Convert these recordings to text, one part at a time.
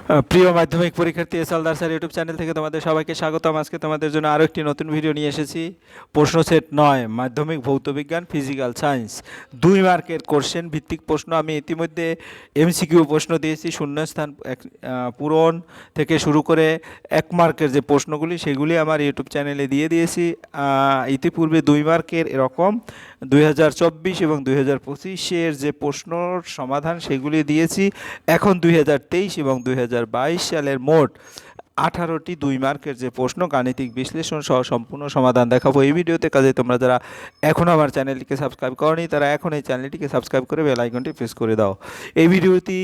প্রিয় মাধ্যমিক পরীক্ষার্থী এসএলদার স্যার ইউটিউব চ্যানেল থেকে তোমাদের সবাইকে স্বাগতম। আজকে তোমাদের জন্য আরও একটি নতুন ভিডিও নিয়ে এসেছি। প্রশ্ন সেট 9 মাধ্যমিক ভৌতবিজ্ঞান ফিজিক্যাল সায়েন্স 2 মার্কের কোশ্চেন ভিত্তিক প্রশ্ন। আমি ইতিমধ্যে এমসিকিউ প্রশ্ন দিয়েছি, শূন্যস্থান পূরণ থেকে শুরু করে 1 মার্কের যে প্রশ্নগুলি সেগুলি আমার ইউটিউব চ্যানেলে দিয়ে দিয়েছি। ইতিপূর্বে 2 মার্কের এরকম 2024 এবং 2025-এর যে প্রশ্নর সমাধান সেগুলি দিয়েছি। এখন 2023 এবং 2022 সালের মোট 18টি 2 মার্কের যে প্রশ্ন গাণিতিক বিশ্লেষণ সহ সম্পূর্ণ সমাধান দেখাবো এই ভিডিওতে। কাজে তোমরা যারা এখনও আমার চ্যানেলটিকে সাবস্ক্রাইব করনি তারা এখন এই চ্যানেলটিকে সাবস্ক্রাইব করে বেল আইকনটি প্রেস করে দাও। এই ভিডিওটি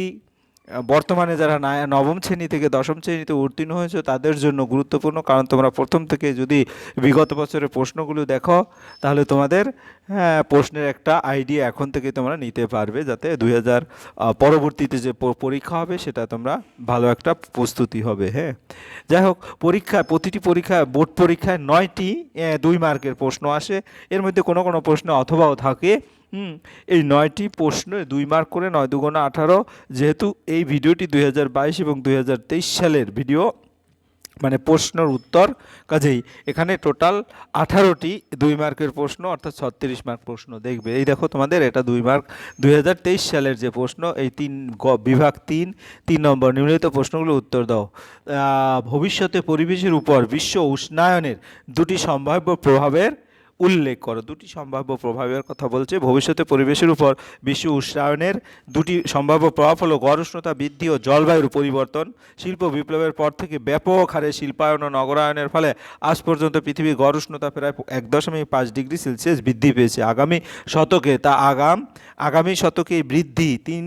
বর্তমানে যারা নবম শ্রেণী থেকে দশম শ্রেণীতে উত্তীর্ণ হয়েছে তাদের জন্য গুরুত্বপূর্ণ, কারণ তোমরা প্রথম থেকে যদি বিগত বছরের প্রশ্নগুলো দেখো তাহলে তোমাদের প্রশ্নের একটা আইডিয়া এখন থেকে তোমরা নিতে পারবে, যাতে পরবর্তীতে যে পরীক্ষা হবে সেটা তোমরা ভালো একটা প্রস্তুতি হবে। যাই হোক, প্রতিটি পরীক্ষায় বোর্ড পরীক্ষায় 9টি 2 মার্কের প্রশ্ন আসে। এর মধ্যে কোনো কোনো প্রশ্ন অথবাও থাকে। এই 9টি প্রশ্ন 2 মার্ক করে 9 দুগুণ 18। যেহেতু এই ভিডিওটি 2022 এবং 2023 সালের ভিডিও, মানে প্রশ্নের উত্তর, কাজেই এখানে টোটাল 18টি 2 মার্কের প্রশ্ন, অর্থাৎ 36 মার্ক প্রশ্ন দেখবে। এই দেখো তোমাদের এটা 2 মার্ক 2023 সালের যে প্রশ্ন, এই বিভাগ 3 নম্বর নিম্নলিখিত প্রশ্নগুলো উত্তর দাও। ভবিষ্যতে পরিবেশের উপর বিশ্ব উষ্ণায়নের 2টি সম্ভাব্য প্রভাবের উল্লেখ করো। 2টি সম্ভাব্য প্রভাবের কথা বলছে। ভবিষ্যতে পরিবেশের উপর বিশ্ব উষ্ণায়নের 2টি সম্ভাব্য প্রভাব হলো গড় উষ্ণতা বৃদ্ধি ও জলবায়ুর পরিবর্তন। শিল্প বিপ্লবের পর থেকে ব্যাপক হারে শিল্পায়ন ও নগরায়নের ফলে আজ পর্যন্ত পৃথিবীর গড় উষ্ণতা প্রায় 1.5 ডিগ্রি সেলসিয়াস বৃদ্ধি পেয়েছে। আগামী শতকে বৃদ্ধি 3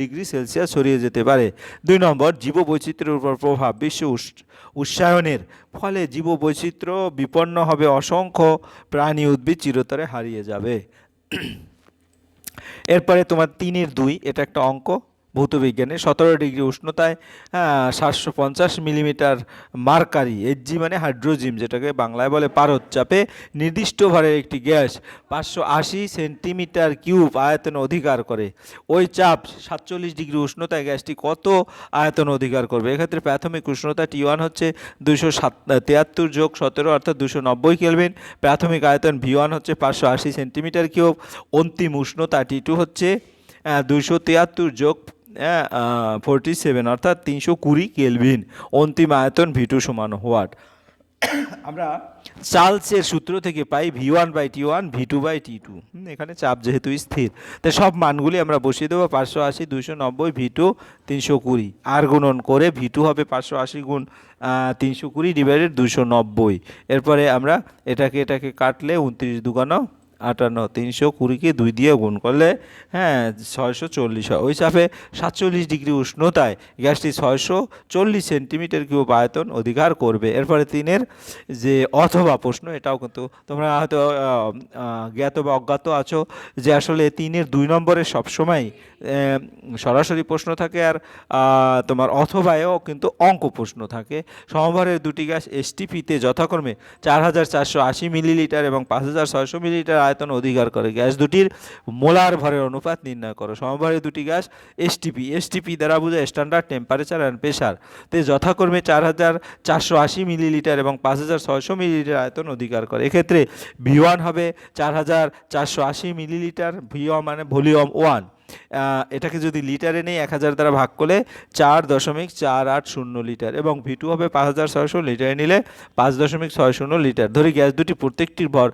ডিগ্রি সেলসিয়াস ছড়িয়ে যেতে পারে। 2 নম্বর, জীববৈচিত্র্যের উপর প্রভাব। বিশ্ব উষ্ণায়নের ফলে জীববৈচিত্র্য বিপন্ন হবে, অসংখ্য প্রাণী উদ্ভিদ চিরতরে হারিয়ে যাবে। এরপরে তোমার 3-এর 2, এটা একটা অঙ্ক ভৌতবিজ্ঞানে। 17 ডিগ্রি উষ্ণতায় 750 মিলিমিটার মার্কারি, Hg মানে হাইড্রোজিম, যেটাকে বাংলায় বলে পারদ, চাপে নির্দিষ্ট ভরের একটি গ্যাস 580 সেন্টিমিটার কিউব আয়তন অধিকার করে। ওই চাপ 47 ডিগ্রি উষ্ণতায় গ্যাসটি কত আয়তন অধিকার করবে? এক্ষেত্রে প্রাথমিক উষ্ণতা T1 হচ্ছে 273 যোগ 17 অর্থাৎ 290 কেলভিন। প্রাথমিক আয়তন V1 হচ্ছে 580 সেন্টিমিটার কিউব। অন্তিম উষ্ণতা T2 হচ্ছে 273 যোগ 47 অর্থাৎ 320 কেলভিন। অন্তিম আয়তন V2 সমান ওয়াট। আমরা চার্লসের সূত্র থেকে পাই V1/T1 V2/T2। এখানে চাপ যেহেতু স্থির, তাই সব মানগুলি আমরা বসিয়ে দেবো। 580, 290, V2 320, আর গুণন করে V2 হবে 580 গুণ 320 ডিভাইডেড 290। এরপরে আমরা এটাকে কাটলে 29 দুগুণ 58, 320কে 2 দিয়ে গুণ করলে 640 হয়। ওই চাপে 47 ডিগ্রি উষ্ণতায় গ্যাসটি 640 সেন্টিমিটার কিউব আয়তন অধিকার করবে। এরপরে 3-এর যে অথবা প্রশ্ন, এটাও কিন্তু তোমরা হয়তো জ্ঞাত বা অজ্ঞাত আছো যে আসলে 3-এর 2 নম্বরে সবসময় সরাসরি প্রশ্ন থাকে, আর তোমার অথবায়ও কিন্তু অঙ্ক প্রশ্ন থাকে। সমভরের 2টি গ্যাস এসটিপিতে যথাক্রমে 4480 মিলিলিটার এবং 5600 মিলিলিটার আয়তন অধিকার করে। গ্যাস দুটির মোলার ভরের অনুপাত নির্ণয় করো। সমভরের 2টি গ্যাস এসটিপি দ্বারা বোঝায় স্ট্যান্ডার্ড টেম্পারেচার অ্যান্ড প্রেশার, তে যথাক্রমে 4480 মিলিলিটার এবং 5600 মিলিলিটার আয়তন অধিকার করে। এক্ষেত্রে V1 হবে 4480 মিলিলিটার, V1 মানে ভলিউম 1। এটাকে যদি লিটারে নেই 1000 দ্বারা ভাগ করলে 4.480 লিটার, এবং V2 হবে 5600, লিটারে নিলে 5.60 লিটার। ধরি গ্যাস দুটি প্রত্যেকটির ভর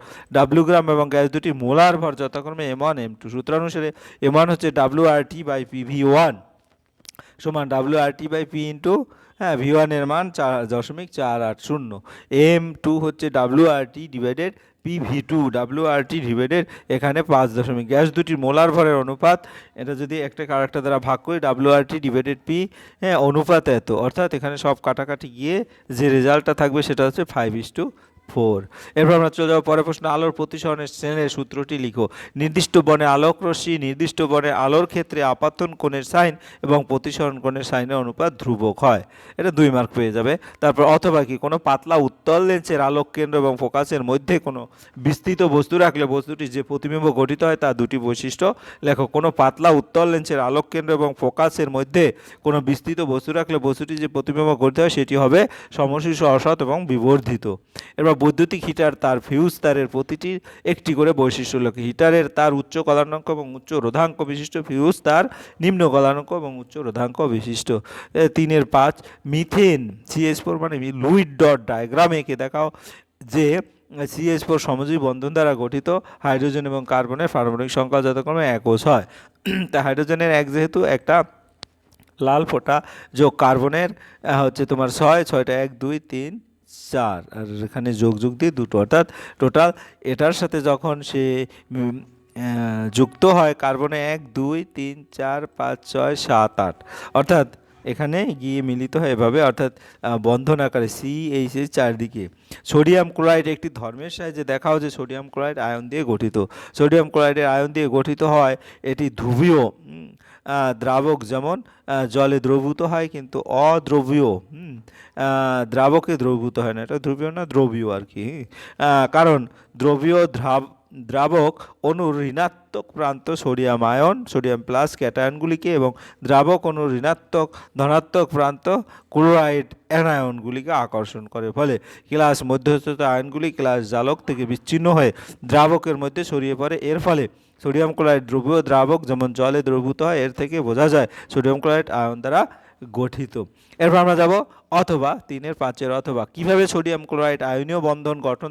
W গ্রাম এবং গ্যাস দুটি মোলার ভর যথাক্রমে M1 M2। সূত্রানুসারে M1 হচ্ছে WRT/P, V1 সমান WRT/P ইন্টু V1 এর মান 4.480, M2 হচ্ছে WRT divided PV2, WRT divided এখানে 5 গ্যাস দুটির মোলার ভরের অনুপাত, এটা যদি একটা আরেকটা দ্বারা ভাগ করি WRT ডিভাইডেড P, অনুপাত এত, অর্থাৎ এখানে সব কাটাকাটি গিয়ে যে রেজাল্টটা থাকবে সেটা হচ্ছে 5:3। 4। এরপর আমরা চলে যাবো পরের প্রশ্ন, আলোর প্রতিসরণের স্নেলের সূত্রটি লিখো। নির্দিষ্ট বর্ণে আলোক রশ্মি নির্দিষ্ট বর্ণে আলোর ক্ষেত্রে আপাতন কোণের সাইন এবং প্রতিসরণ কোণের সাইনের অনুপাত ধ্রুবক হয়। এটা 2 মার্ক পেয়ে যাবে। তারপর অথবা কি, কোনো পাতলা উত্তল লেন্সের আলোক কেন্দ্র এবং ফোকাসের মধ্যে কোনো বিস্তৃত বস্তু রাখলে বস্তুটি যে প্রতিবিম্ব গঠিত হয় তার দুটি বৈশিষ্ট্য লেখো। কোনো পাতলা উত্তল লেন্সের আলোক কেন্দ্র এবং ফোকাসের মধ্যে কোনো বিস্তৃত বস্তু রাখলে বস্তুটি যে প্রতিবিম্ব গঠিত হয় সেটি হবে সমশীর্ষ, অসৎ এবং বিবর্ধিত। এবার বৈদ্যুতিক হিটার তার ফিউজ তারের প্রতিটি একটি করে বৈশিষ্ট্য লেখো। হিটারের তার উচ্চ গলনাঙ্ক এবং উচ্চ রোধাঙ্ক বিশিষ্ট, ফিউজ তার নিম্ন গলনাঙ্ক এবং উচ্চ রোধাঙ্ক বিশিষ্ট। 3-5 মিথেন CH4 মানে লুইড ডট ডায়াগ্রাম এঁকে দেখাও যে CH4 সমজীব বন্ধন দ্বারা গঠিত হাইড্রোজেন এবং কার্বনের পারমাণবিক সংখ্যা যথাক্রমে 1 ও 6। তা হাইড্রোজেনের 1 যেহেতু একটা লাল ফোঁটা, যোগ কার্বনের হচ্ছে তোমার 6টা 1 2 3 4, আর এখানে যোগ দিয়ে 2টো, অর্থাৎ টোটাল এটার সাথে যখন সে যুক্ত হয় কার্বনে 1 2 3 4 5 6 7 8, অর্থাৎ এখানে গিয়ে মিলিত হয় এভাবে, অর্থাৎ বন্ধন আকারে CH চারদিকে। সোডিয়াম ক্লোরাইড একটি ধর্মের সাহায্যে দেখাও যে সোডিয়াম ক্লোরাইড আয়ন দিয়ে গঠিত। সোডিয়াম ক্লোরাইডের আয়ন দিয়ে গঠিত হয়, এটি ধ্রুবীয় দ্রাবক, যেমন জলে দ্রবীভূত হয় কিন্তু অদ্রবীয় দ্রাবকে দ্রবীভূত হয় না। এটা ধ্রুবীয় না, দ্রবীয় আর কি। কারণ দ্রবীয় দ্রাবক অণুর ঋণাত্মক প্রান্ত সোডিয়াম আয়ন, সোডিয়াম প্লাস ক্যাটায়নগুলিকে, এবং দ্রাবক অণুর ঋণাত্মক ধনাত্মক প্রান্ত ক্লোরাইড অ্যানায়নগুলিকে আকর্ষণ করে, ফলে ক্লাস মধ্যস্থ আয়নগুলি ক্লাস জালক থেকে বিচ্ছিন্ন হয়ে দ্রাবকের মধ্যে ছড়িয়ে পড়ে। এর ফলে সোডিয়াম ক্লোরাইড দ্রবীয় দ্রাবক, যেমন জলে দ্রবীভূত হয়। এর থেকে বোঝা যায় সোডিয়াম ক্লোরাইড আয়ন দ্বারা গঠিত। এরপর আমরা যাব অথবা 3-5 অথবা, কিভাবে সোডিয়াম ক্লোরাইড আয়নীয় বন্ধন গঠন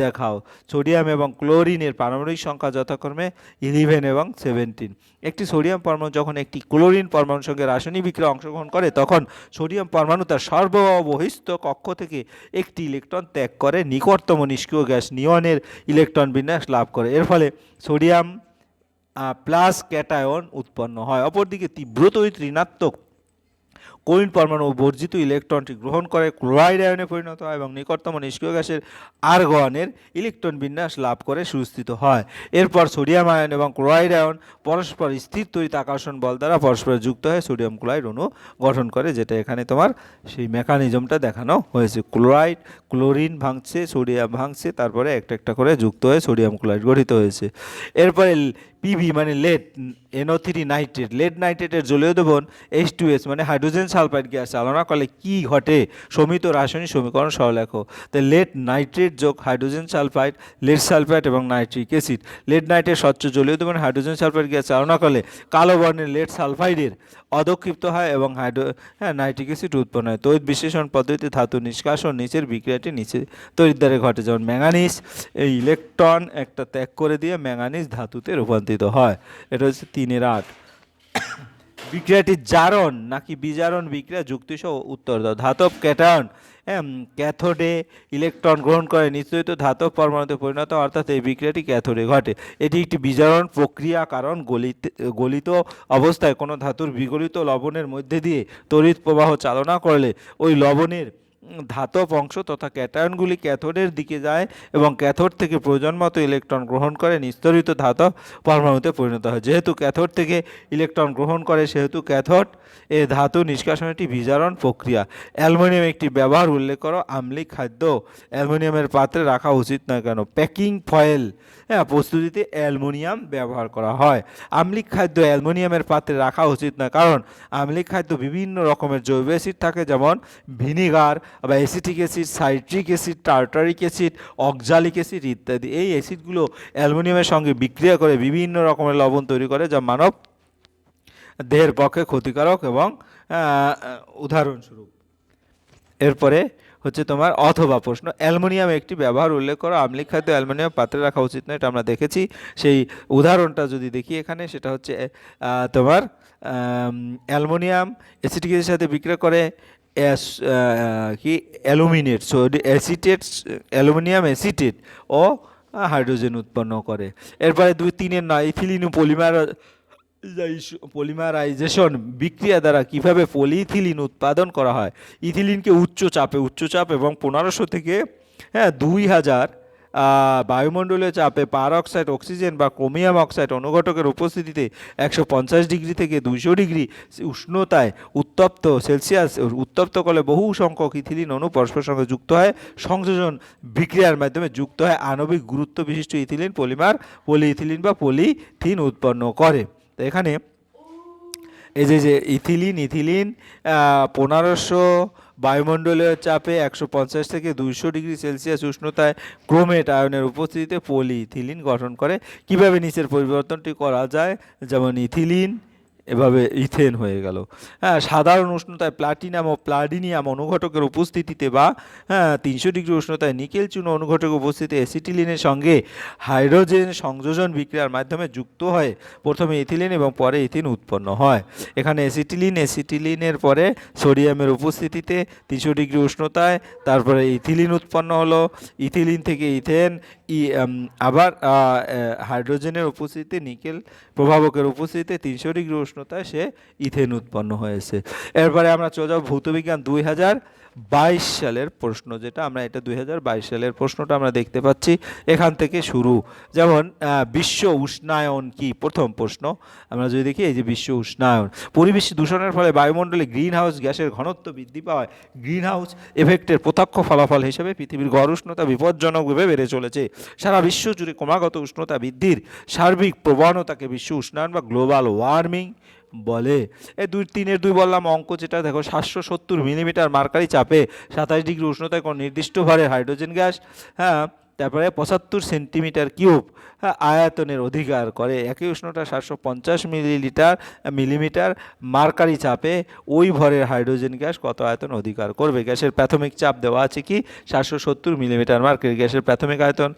দেখাও। সোডিয়াম এবং ক্লোরিনের পারমাণবিক সংখ্যা যথাক্রমে 11 এবং 17। একটি সোডিয়াম পরমাণু যখন একটি ক্লোরিন পরমাণুর সঙ্গে রাসায়নিক বিক্রিয়ায় অংশগ্রহণ করে তখন সোডিয়াম পরমাণু তার সর্ববহিস্থ কক্ষ থেকে একটি ইলেকট্রন ত্যাগ করে নিকটতম নিষ্ক্রিয় গ্যাস নিয়নের ইলেকট্রন বিন্যাস লাভ করে। এর ফলে সোডিয়াম প্লাস ক্যাটায়ন উৎপন্ন হয়। অপরদিকে তীব্রতড়িৎ ঋণাত্মক ক্লোরিন পরমাণু বর্জিত ইলেকট্রনটি গ্রহণ করে ক্লোরাইড আয়নে পরিণত হয় এবং নিকটতম নিষ্ক্রিয় গ্যাসের আর্গনের ইলেকট্রন বিন্যাস লাভ করে সুস্থিত হয়। এরপর সোডিয়াম আয়ন এবং ক্লোরাইড আয়ন পরস্পর স্থির তড়িৎ আকর্ষণ বল দ্বারা পরস্পর যুক্ত হয়ে সোডিয়াম ক্লোরাইড অণু গঠন করে, যেটা এখানে তোমার সেই মেকানিজমটা দেখানো হয়েছে। ক্লোরিন ভাঙছে, সোডিয়াম ভাঙছে, তারপরে একটা করে যুক্ত হয়ে সোডিয়াম ক্লোরাইড গঠিত হয়েছে। এরপরে পিবি মানে লেড NO3 নাইট্রেট, লেড নাইট্রেটের জলীয় দ্রবণ H2S মানে হাইড্রোজেন সালফাইড গ্যাস চালনা করলে কি ঘটে, সমিত রাসায়নিক সমীকরণ সহ লেখো। তো লেড নাইট্রেট যোগ হাইড্রোজেন সালফাইড, লেড সালফাইড এবং নাইট্রিক অ্যাসিড। লেড নাইট্রেট স্বচ্ছ জলীয় দ্রবণ হাইড্রোজেন সালফাইড গ্যাস চালনা করলে কালো বর্ণের লেড সালফাইডের অধক্ষিপ্ত হয় এবং নাইট্রিক অ্যাসিড উৎপন্ন হয়। তড়িৎ বিশ্লেষণ পদ্ধতিতে ধাতু নিষ্কাশন নিচের বিক্রিয়াটি নিচে তড়িৎ দ্বারে ঘটে, যেমন ম্যাঙ্গানিজ এই ইলেকট্রন একটা ত্যাগ করে দিয়ে ম্যাঙ্গানিজ ধাতুতে রূপান্তরিত হয়। এটা হচ্ছে 3-8। বিক্রিয়াটি জারণ নাকি বিজারণ বিক্রিয়া, যুক্তি সহ উত্তর দাও। ধাতব ক্যাটায়ন ক্যাথোডে ইলেকট্রন গ্রহণ করে নিশ্চয়িত ধাতব পরমাণুতে পরিণত, অর্থাৎ এই বিক্রিয়াটি ক্যাথোডে ঘটে। এটি একটি বিজারণ প্রক্রিয়া, কারণ গলিত অবস্থায় কোনো ধাতুর বিগলিত লবণের মধ্যে দিয়ে তড়িৎ প্রবাহ চালনা করলে ওই লবণের ধাতব অংশ তথা ক্যাটায়নগুলি ক্যাথোডের দিকে যায় এবং ক্যাথোড থেকে প্রয়োজন মতো ইলেকট্রন গ্রহণ করে নিস্তরিত ধাতব পরমাণুতে পরিণত হয়। যেহেতু ক্যাথোড থেকে ইলেকট্রন গ্রহণ করে সেহেতু ক্যাথোড এ ধাতু নিষ্কাশন একটি বিজারণ প্রক্রিয়া। অ্যালুমিনিয়াম একটি ব্যবহার উল্লেখ করো। আম্লিক খাদ্য অ্যালুমিনিয়ামের পাত্রে রাখা উচিত নয় কেন? প্যাকিং ফয়েল প্রস্তুতিতে অ্যালুমিনিয়াম ব্যবহার করা হয়। আম্লিক খাদ্য অ্যালুমিনিয়ামের পাত্রে রাখা উচিত নয়, কারণ আম্লিক খাদ্য বিভিন্ন রকমের জৈব অ্যাসিড থাকে, যেমন ভিনিগার বা acetic acid, citric acid, tartaric acid, oxalic acid ইত্যাদি। এই অ্যাসিডগুলো অ্যালুমিনিয়ামের সঙ্গে বিক্রিয়া করে বিভিন্ন রকমের লবণ তৈরি করে, যা মানব দেহের পক্ষে ক্ষতিকারক এবং উদাহরণস্বরূপ। এরপরে হচ্ছে তোমার অথবা প্রশ্ন, অ্যালুমিনিয়াম একটি ব্যবহার উল্লেখ করো। আম্লিক খাদ্য অ্যালুমিনিয়াম পাত্রে রাখা উচিত নয়, এটা আমরা দেখেছি। সেই উদাহরণটা যদি দেখি এখানে, সেটা হচ্ছে তোমার অ্যালুমিনিয়াম অ্যাসিটিক অ্যাসিডের সাথে বিক্রিয়া করে কি অ্যালুমিনেট অ্যাসিটেট, অ্যালুমিনিয়াম অ্যাসিটেট ও হাইড্রোজেন উৎপন্ন করে। এরপরে 2-3 ইথিলিন পলিমারাইজেশন বিক্রিয়া দ্বারা কিভাবে পলিইথিলিন উৎপাদন করা হয়। ইথিলিনকে উচ্চ চাপ এবং 1500 থেকে হ্যাঁ 2000 বায়ুমণ্ডলীয় চাপে পারঅক্সাইড অক্সিজেন বা ক্রোমিয়াম অক্সাইড অনুঘটকের উপস্থিতিতে 150 ডিগ্রি থেকে 200 ডিগ্রি উষ্ণতায় উত্তপ্ত সেলসিয়াস উত্তপ্ত করলে বহু সংখ্যক ইথিলিন অণু পরস্পর সঙ্গে যুক্ত হয়, সংযোজন বিক্রিয়ার মাধ্যমে যুক্ত হয় আণবিক গুরুত্ব বিশিষ্ট ইথিলিন পলিমার পলিইথিলিন বা পলিথিন উৎপন্ন করে। তো এখানে এই যে ইথিলিন 1500 বায়ুমণ্ডলীয় চাপে 150 থেকে 200 ডিগ্রি সেলসিয়াস উষ্ণতায় ক্রোমেট আয়নের উপস্থিতিতে পলিইথিলিন গঠন করে। কিভাবে নিচের পরিবর্তনটি করা যায়, যেমন ইথিলিন এভাবে ইথেন হয়ে গেল। হ্যাঁ সাধারণ উষ্ণতায় প্লাটিনাম ও প্লাডিনিয়াম অনুঘটকের উপস্থিতিতে বা 300 ডিগ্রি উষ্ণতায় নিকেল চূর্ণ অনুঘটকের উপস্থিতিতে অ্যাসিটিলিনের সঙ্গে হাইড্রোজেন সংযোজন বিক্রিয়ার মাধ্যমে যুক্ত হয়ে প্রথমে ইথিলিন এবং পরে ইথিন উৎপন্ন হয়। এখানে অ্যাসিটিলিনের পরে সোডিয়ামের উপস্থিতিতে 300 ডিগ্রি উষ্ণতায় তারপরে ইথিলিন উৎপন্ন হলো, ইথিলিন থেকে ইথেন, আবার হাইড্রোজেনের উপস্থিতিতে নিকেল প্রভাবকের উপস্থিতিতে 300 ডিগ্রি উষ্ণতায় সে ইথেন উৎপন্ন হয়েছে। এরপরে আমরা চলে যাব ভৌতবিজ্ঞান 2022 সালের প্রশ্ন, যেটা আমরা এটা 2022 সালের প্রশ্নটা আমরা দেখতে পাচ্ছি এখান থেকে শুরু। যেমন বিশ্ব উষ্ণায়ন কি, প্রথম প্রশ্ন আমরা যদি দেখি এই যে বিশ্ব উষ্ণায়ন, পরিবেশ দূষণের ফলে বায়ুমণ্ডলে গ্রিন হাউস গ্যাসের ঘনত্ব বৃদ্ধি পাওয়ায় গ্রিন হাউস এফেক্টের প্রত্যক্ষ ফলাফল হিসেবে পৃথিবীর গড় উষ্ণতা বিপজ্জনকভাবে বেড়ে চলেছে। সারা বিশ্ব জুড়ে ক্রমাগত উষ্ণতা বৃদ্ধির সার্বিক প্রবণতাকে বিশ্ব উষ্ণায়ন বা গ্লোবাল ওয়ার্মিং বলে। এই 2-3-2 বললাম অঙ্ক, যেটা দেখো 770 মিলিমিটার মার্কারি চাপে 27 ডিগ্রি উষ্ণতায় কোনো নির্দিষ্ট ভরের হাইড্রোজেন গ্যাস, হ্যাঁ তারপরে 75 সেন্টিমিটার কিউব আয়তনের অধিকার করে। একই উষ্ণতা 750 মিলিমিটার মার্কারি চাপে ওই ভরের হাইড্রোজেন গ্যাস কত আয়তন অধিকার করবে? গ্যাসের প্রাথমিক চাপ দেওয়া আছে কি 770 মিলিমিটার মার্কারি, গ্যাসের প্রাথমিক আয়তন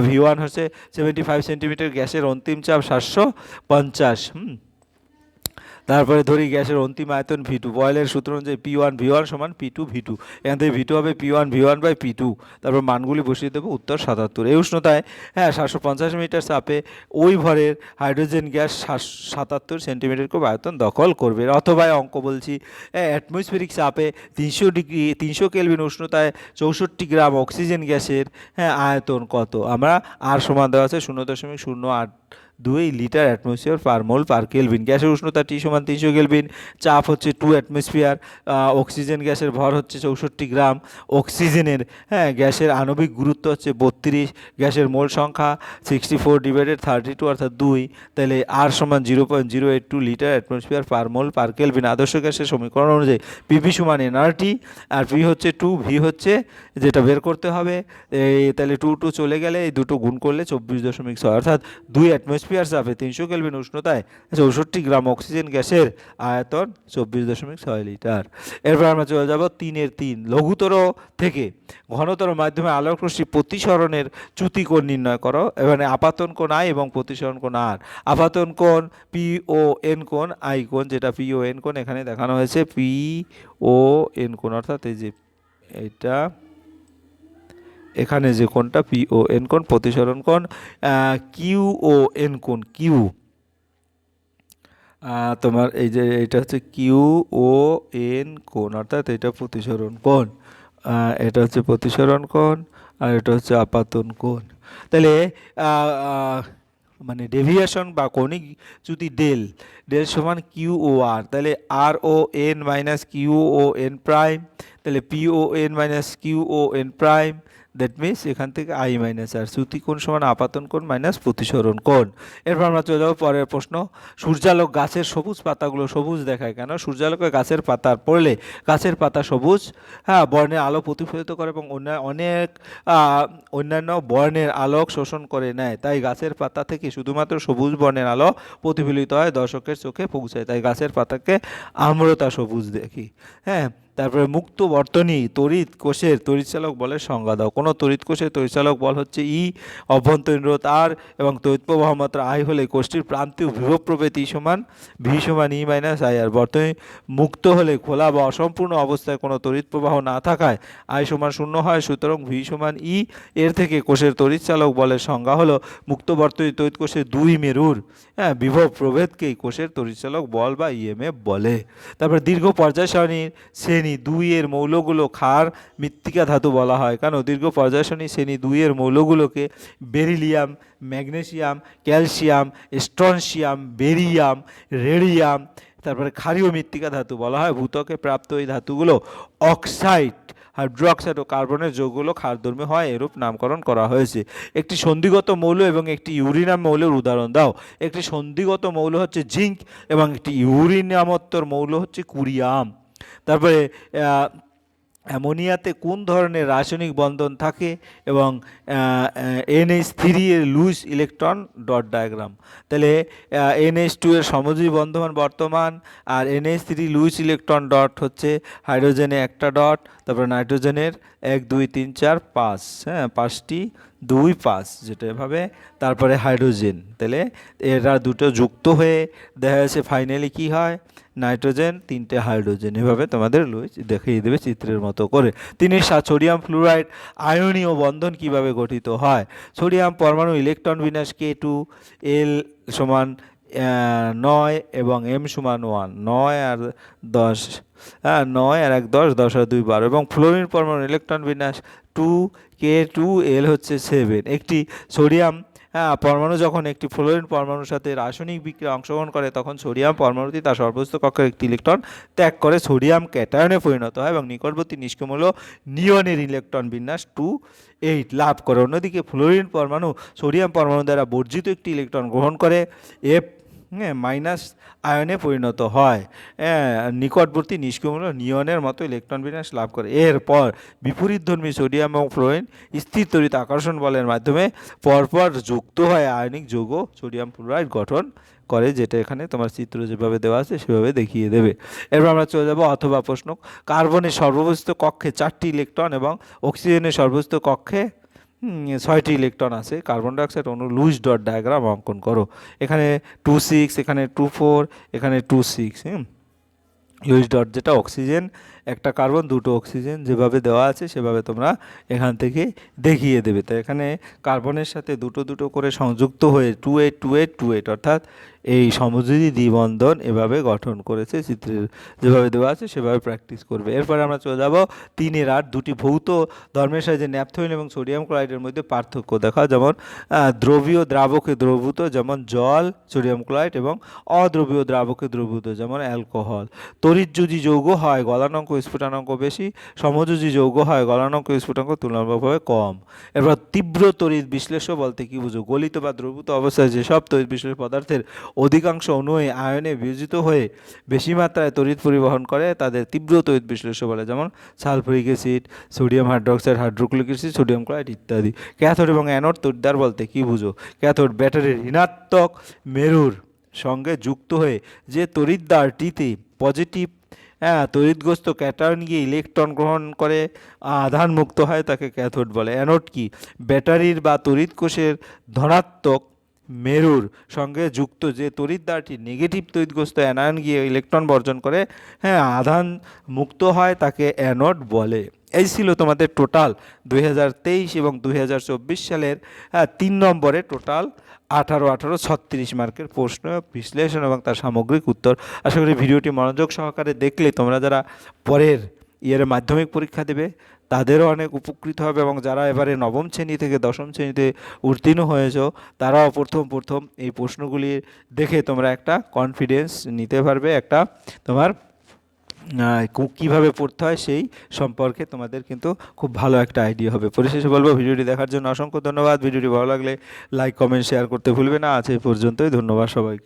V1 হচ্ছে 75 সেন্টিমিটার, গ্যাসের অন্তিম চাপ 750। তারপরে ধরি গ্যাসের অন্তিম আয়তন V2, বয়েলের সূত্র অনুযায়ী P1 V1 সমান P2 V2, এখান থেকে V2 হবে P1 V1 বাই P2, তারপর মানগুলি বসিয়ে দেবো, উত্তর 77। এই উষ্ণতায় 750 মিটার চাপে ওই ভরের হাইড্রোজেন গ্যাস 77 সেন্টিমিটার কিউব আয়তন দখল করবে। অথবা অঙ্ক বলছি অ্যাটমসফেরিক চাপে 300 কেলভিন উষ্ণতায় 64 গ্রাম অক্সিজেন গ্যাসের আয়তন কত? আমরা আর সমান দেওয়া আছে 0.082 লিটার অ্যাটমসফিয়ার পার মোল পার কেলভিন। গ্যাসের উষ্ণতা T সমান 300 কেলভিন, চাপ হচ্ছে 2 অ্যাটমসফিয়ার, অক্সিজেন গ্যাসের ভর হচ্ছে 64 গ্রাম, অক্সিজেনের গ্যাসের আণবিক গুরুত্ব হচ্ছে 32, গ্যাসের মোল সংখ্যা 64/32 অর্থাৎ 2, তাহলে আর সমান 0.082 লিটার অ্যাটমসফিয়ার পার মোল পার কেলভিন। আদর্শ গ্যাসের সমীকরণ অনুযায়ী পিভি সমান এনআরটি, আর পি হচ্ছে 2, ভি হচ্ছে যেটা বের করতে হবে, তাহলে 2 চলে গেলে এই দুটো গুণ করলে 24.6 অর্থাৎ 2 অ্যাটমসফিয়ার চাপে 300 কেলভিন উষ্ণতায় 64 গ্রাম অক্সিজেন গ্যাসের আয়তন 24.6 লিটার। এরপর আমরা চলে যাব 3-3, লঘুতর থেকে ঘনতর মাধ্যমে আলোক রশ্মি প্রতিসরণের চ্যুতি কোণ নির্ণয় করো। এখানে আপাতন কোণ আই এবং প্রতিসরণ কোণ আর। আপাতন কোণ PON কোণ, আই কোণ যেটা PON কোণ এখানে দেখানো হয়েছে PON কোণ, অর্থাৎ এই যে এটা এখানে যে কোণটা PON কোণ, প্রতিসরণ কোণ QON কোণ, কিউ তোমার এই যে এটা হচ্ছে QON কোণ, অর্থাৎ এটা প্রতিসরণ কোণ, এটা হচ্ছে প্রতিসরণ কোণ আর এটা হচ্ছে আপাতন কোণ। তাহলে মানে ডেভিয়েশন বা কৌণিক চ্যুতি ডেল সমান QOR, তাহলে RON মাইনাস QON প্রাইম, তাহলে PON minus QON prime, that means এখান থেকে আই মাইনাস আর, চ্যুতি কোণ সমান আপাতন কোণ মাইনাস প্রতিসরণ কোণ। এরপর আমরা চলে যাবো পরের প্রশ্ন। সূর্যালোক গাছের সবুজ পাতাগুলো সবুজ দেখায় কেন? সূর্যালোকে গাছের পাতার পড়লে গাছের পাতা সবুজ বর্ণের আলো প্রতিফলিত করে এবং অন্যান্য বর্ণের আলোক শোষণ করে নেয়, তাই গাছের পাতা থেকে শুধুমাত্র সবুজ বর্ণের আলো প্রতিফলিত হয়, দর্শকের চোখে পৌঁছায়, তাই গাছের পাতাকে আমরতা সবুজ দেখি। তারপরে মুক্ত বর্তনী তড়িৎ কোষের তড়িৎচালক বলের সংজ্ঞা দাও। কোনো তড়িৎ কোষের তড়িৎচালক বল হচ্ছে ই, অভ্যন্তরীণ রোধ আর এবং তড়িৎ প্রবাহ মাত্রা আই হলে কোষটির প্রান্তীয় বিভব প্রভেদ ই সমান ভি সমান ই মাইনাস আই আর। বর্তনী মুক্ত হলে খোলা বা অসম্পূর্ণ অবস্থায় কোনো তড়িৎ প্রবাহ না থাকায় আই সমান 0 হয়, সুতরাং ভি সমান ই। এর থেকে কোষের তড়িৎচালক বলের সংজ্ঞা হলো মুক্ত বর্তনী তড়িৎ কোষের দুই মেরুর বিভব প্রভেদকেই কোষের তড়িৎচালক বল বা ইএমএফ বলে। তারপরে দীর্ঘ পর্যায় সারণীর শ্রেণী শ্রেণী 2 এর মৌলগুলো ক্ষার মৃত্তিকা ধাতু বলা হয়, কারণ দীর্ঘ পর্যায়সারণী শ্রেণী 2 এর মৌলগুলোকে beryllium, magnesium, calcium, strontium, barium, radium, তারপরে ক্ষারীয় মৃত্তিকা ধাতু বলা হয়। ভূত্বকে প্রাপ্ত এই ধাতুগুলো অক্সাইড, হাইড্রোক্সাইড ও কার্বনের যৌগগুলো ক্ষারধর্মী হয়, এরূপ নামকরণ করা হয়েছে। একটি সন্ধিগত মৌল এবং একটি ইউরেনিয়াম মৌলের উদাহরণ দাও। একটি সন্ধিগত মৌল হচ্ছে জিঙ্ক এবং একটি ইউরেনিয়ামোত্তর মৌল হচ্ছে কুরিয়াম। তারপরে অ্যামোনিয়াতে কোন ধরনের রাসায়নিক বন্ধন থাকে এবং NH3 এর লুইস ইলেকট্রন ডট ডায়াগ্রাম। তাহলে NH2 এর সমযোজী বন্ধমান বর্তমান, আর NH3 লুইস ইলেকট্রন ডট হচ্ছে হাইড্রোজেনে একটা ডট, তারপরে নাইট্রোজেনের 1 2 3 4 5, হ্যাঁ 5টি 2 5, যেটা এভাবে, তারপরে হাইড্রোজেন। তাহলে এরা দুটো যুক্ত হয়ে দেখা যাচ্ছে ফাইনালি কি হয়, নাইট্রোজেন 3টে হাইড্রোজেন, এভাবে তোমাদের লুইস দেখিয়ে দেবে চিত্রের মতো করে। 3 সোডিয়াম ফ্লুরাইড আয়নীয় বন্ধন কিভাবে গঠিত হয়। সোডিয়াম পরমাণু ইলেকট্রন বিন্যাস K2 L সমান 9 এবং M সমান 1, 9 আর 10, 9 আর 1 10, 10 আর 2 12, এবং ফ্লোরিন পরমাণু ইলেকট্রন বিন্যাস 2 K2L হচ্ছে 7। একটি সোডিয়াম পরমাণু যখন একটি ফ্লোরিন পরমাণুর সাথে রাসায়নিক বিক্রিয়ায় অংশগ্রহণ করে, তখন সোডিয়াম পরমাণুটি তার সর্বোচ্চ কক্ষের একটি ইলেকট্রন ত্যাগ করে সোডিয়াম ক্যাটায়নে পরিণত হয় এবং নিকটবর্তী নিষ্ক্রিয় নিয়নের ইলেকট্রন বিন্যাস 2 8 লাভ করে। অন্যদিকে ফ্লোরিন পরমাণু সোডিয়াম পরমাণু দ্বারা বর্জিত একটি ইলেকট্রন গ্রহণ করে F মাইনাস আয়নে পরিণত হয়, নিকটবর্তী নিষ্ক্রিয় নিয়নের মতো ইলেকট্রন বিন্যাস লাভ করে। এরপর বিপরীতধর্মী সোডিয়াম এবং ফ্লোরিন স্থির তড়িৎ আকর্ষণ বলের মাধ্যমে পরপর যুক্ত হয় আয়নিক যৌগ সোডিয়াম ফ্লোরাইড গঠন করে, যেটা এখানে তোমার চিত্র যেভাবে দেওয়া আছে সেভাবে দেখিয়ে দেবে। এরপর আমরা চলে যাব অথবা প্রশ্ন। কার্বনের সর্ববস্থিত কক্ষে 4টি ইলেকট্রন এবং অক্সিজেনের সর্ববস্থিত কক্ষে 6টি ইলেকট্রন আছে। কার্বন ডাইঅক্সাইড অণু লুইস ডট ডায়াগ্রাম অঙ্কন করো। এখানে 2 6, এখানে 2 4, এখানে 2 6। লুইস ডট যেটা অক্সিজেন, একটা কার্বন, দুটো অক্সিজেন, যেভাবে দেওয়া আছে সেভাবে তোমরা এখান থেকে দেখিয়ে দেবে। তো এখানে কার্বনের সাথে দুটো দুটো করে সংযুক্ত হয়ে 2 8 2 8 2 8, অর্থাৎ এই সমযোজী দ্বিবন্ধন এভাবে গঠন করেছে। চিত্রের যেভাবে দেওয়া আছে সেভাবে প্র্যাকটিস করবে। এরপরে আমরা চলে যাব 3 এর 8, দুটি ভৌত ধর্মের সাহায্যে ন্যাপথলিন এবং সোডিয়াম ক্লোরাইডের মধ্যে পার্থক্য দেখা। যেমন দ্রবীয় দ্রাবকে দ্রবীভূত যেমন জল সোডিয়াম ক্লোরাইড, এবং অদ্রবীয় দ্রাবকে দ্রবীভূত যেমন অ্যালকোহল। তড়িৎযোজী যৌগ হয় গলনাঙ্ক স্ফুটনাঙ্ক বেশি, সমযোজী যৌগ হয় গলনাঙ্ক স্ফুটনাঙ্ক তুলনামূলকভাবে কম। এরপর তীব্র তড়িৎ বিশ্লেষ্য বলতে কি বুঝো। গলিত বা দ্রবীভূত অবস্থায় যেসব তড়িৎ বিশ্লেষ্য পদার্থের অধিকাংশ অণুই আয়নে বিয়োজিত হয়ে বেশি মাত্রায় তড়িৎ পরিবহন করে তাদের তীব্র তড়িৎ বিশ্লেষ্য বলে, যেমন sulphuric acid, sodium hydroxide, hydrochloric acid, sodium chloride ইত্যাদি। ক্যাথোড এবং অ্যানোড তড়িৎদ্বার বলতে কি বুঝো। ক্যাথোড ব্যাটারির ঋণাত্মক মেরুর সঙ্গে যুক্ত হয়ে যে তড়িৎদ্বারটিতে পজিটিভ তড়িৎগ্রস্ত ক্যাটায়ন গিয়ে ইলেকট্রন গ্রহণ করে আধান মুক্ত হয় তাকে ক্যাথোড বলে। অ্যানোড কি, ব্যাটারির বা তড়িৎ কোষের ধনাত্মক মেরুর সঙ্গে যুক্ত যে তড়িৎদ্বারটি নেগেটিভ তড়িৎগ্রস্ত অ্যানায়ন গিয়ে ইলেকট্রন বর্জন করে আধান মুক্ত হয় তাকে অ্যানোড বলে। এই ছিল তোমাদের টোটাল 2023 এবং 2024 সালের 3 নম্বরে টোটাল 18 36 মার্কের প্রশ্ন বিশ্লেষণ এবং তার সামগ্রিক উত্তর। আশা করি ভিডিওটি মনোযোগ সহকারে দেখলে তোমরা যারা পরের ইয়ারে মাধ্যমিক পরীক্ষা দেবে তাদেরও অনেক উপকৃত হবে, এবং যারা এবারে নবম শ্রেণী থেকে দশম শ্রেণীতে উত্তীর্ণ হয়েছ তারাও প্রথম এই প্রশ্নগুলি দেখে তোমরা একটা কনফিডেন্স নিতে পারবে, একটা তোমার কীভাবে পড়তে হয় সেই সম্পর্কে তোমাদের কিন্তু খুব ভালো একটা আইডিয়া হবে। পরিশেষে বলবো ভিডিওটি দেখার জন্য অসংখ্য ধন্যবাদ। ভিডিওটি ভালো লাগলে লাইক কমেন্ট শেয়ার করতে ভুলবে না। আজ এই পর্যন্তই, ধন্যবাদ সবাইকে।